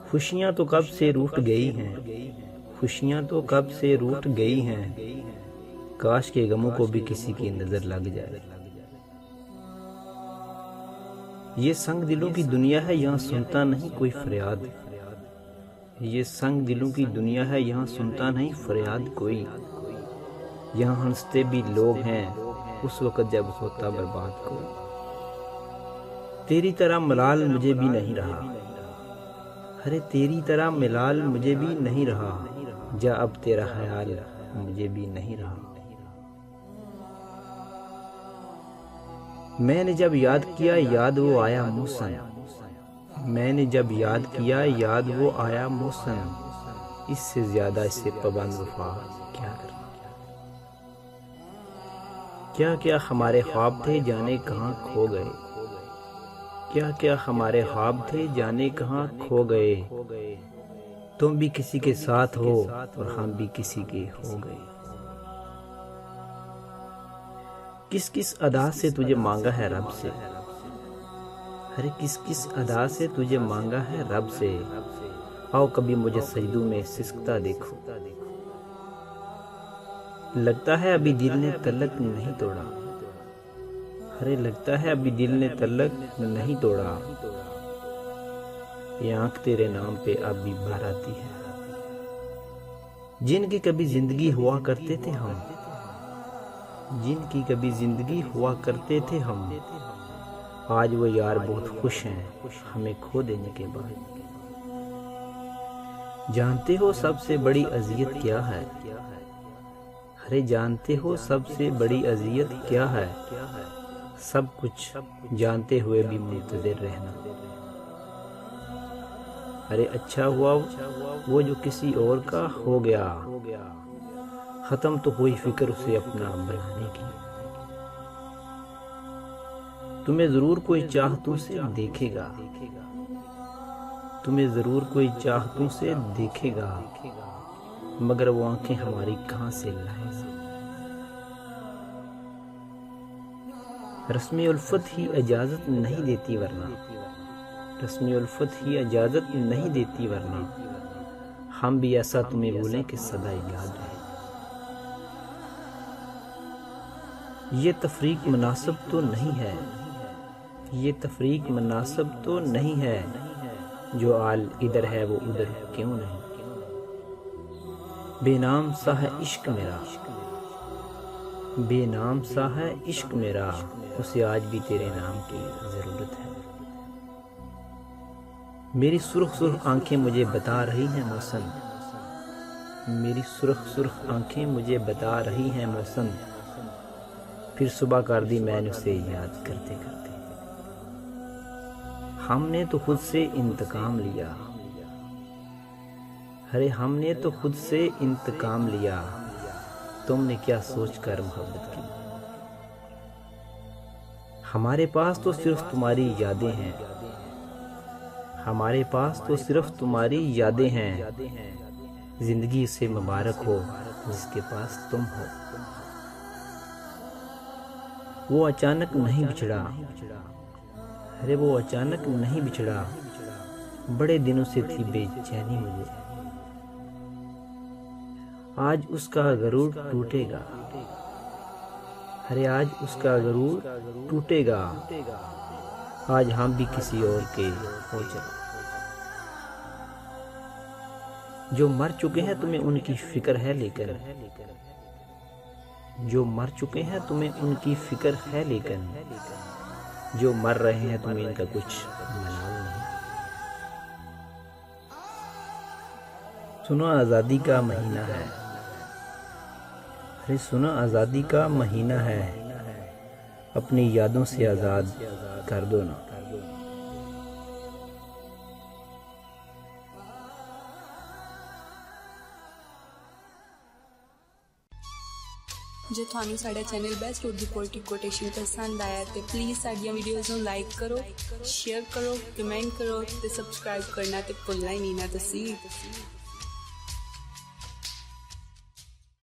खुशियाँ तो कब से रूठ गई हैं, खुशियाँ तो कब से रूठ गई हैं, काश के गमों को भी किसी की नज़र लग जाए। ये संग दिलों की दुनिया है, यहाँ सुनता नहीं कोई फरियाद। ये संग दिलों की दुनिया है, यहाँ सुनता नहीं फरियाद कोई। यहाँ हंसते भी लोग हैं उस वक़्त जब होता बर्बाद कोई। तेरी तरह मलाल मुझे भी नहीं रहा, अरे तेरी तरह मिलाल मुझे भी नहीं रहा, जा अब तेरा ख्याल मुझे भी नहीं रहा। मैंने जब याद किया याद वो आया मौसम, मैंने जब याद किया याद वो आया मौसम, इससे ज्यादा इससे पाबंद वफा क्या करना। क्या क्या हमारे ख्वाब थे जाने कहाँ खो गए, क्या क्या हमारे ख्वाब थे जाने कहाँ खो गए। तुम भी किसी के साथ हो और हम भी किसी के हो गए। किस किस अदा से तुझे मांगा है रब से, अरे किस किस अदा से तुझे मांगा है रब से। आओ कभी मुझे सजदों में सिसकता देखो, लगता है अभी दिल ने तलक नहीं तोड़ा, अरे लगता है अभी दिल ने तलक नहीं तोड़ा। ये आंख तेरे नाम पे अब भी भर आती है। जिनकी कभी जिंदगी हुआ करते थे हम, जिनकी कभी जिंदगी हुआ करते थे हम, आज वो यार बहुत खुश हैं हमें खो देने के बाद। जानते हो सबसे बड़ी अजियत क्या है, अरे जानते हो सबसे बड़ी अजियत क्या है, सब कुछ जानते हुए भी मुंतज़िर रहना। अरे अच्छा हुआ वो जो किसी और का हो गया, खत्म तो हुई फिक्र उसे अपना बनाने की। तुम्हें जरूर कोई चाहतों से देखेगा, तुम्हें जरूर कोई चाहतों से देखेगा, मगर वो आंखें हमारी कहां से लाएगा। रस्म उल्फत ही इजाजत नहीं देती वरना, रस्म उल्फत ही इजाजत नहीं देती वरना, हम भी ऐसा तुम्हें भूलें कि सदा याद रहे। ये तफरीक मुनासिब तो नहीं है, ये तफरीक मुनासिब तो नहीं है, जो आल इधर है वो उधर क्यों नहीं। बेनाम सा है इश्क मेरा, बेनाम सा है इश्क मेरा, उसे आज भी तेरे नाम की जरूरत है। मेरी सुर्ख सुर्ख आंखें मुझे बता रही हैं मौसम, मेरी सुर्ख सुर्ख आंखें मुझे बता रही हैं मौसम, फिर सुबह कर दी मैंने उसे याद करते करते। हमने तो खुद से इंतकाम लिया, अरे हमने तो खुद से इंतकाम लिया, तुमने क्या सोचकर मोहब्बत की। हमारे पास तो सिर्फ तुम्हारी यादें हैं, हमारे पास तो सिर्फ तुम्हारी यादें हैं, जिंदगी से मुबारक हो जिसके पास तुम हो। वो अचानक नहीं बिछड़ा, अरे वो अचानक नहीं बिछड़ा, बड़े दिनों से थी बेचैनी मुझे। आज उसका गरूर टूटेगा, अरे आज उसका गरूर टूटेगा, आज हम भी किसी और के हो चले। जो मर चुके हैं तुम्हें उनकी फिक्र है लेकिन, जो मर चुके हैं तुम्हें उनकी फिक्र है लेकिन, जो मर रहे हैं तुम्हें इनका कुछ मलाल नहीं। सुनो आज़ादी का महीना है, अरे सुनो आज़ादी का महीना है, अपनी यादों से आज़ाद कर दो ना। जे थानू साडा channel best Urdu poetic quotation पसंद आया तो प्लीज़ साडियां वीडियोज़ नूं लाइक करो, शेयर करो, कमेंट करो ते सब्सक्राइब करना ते भुलना ही नहीं ना।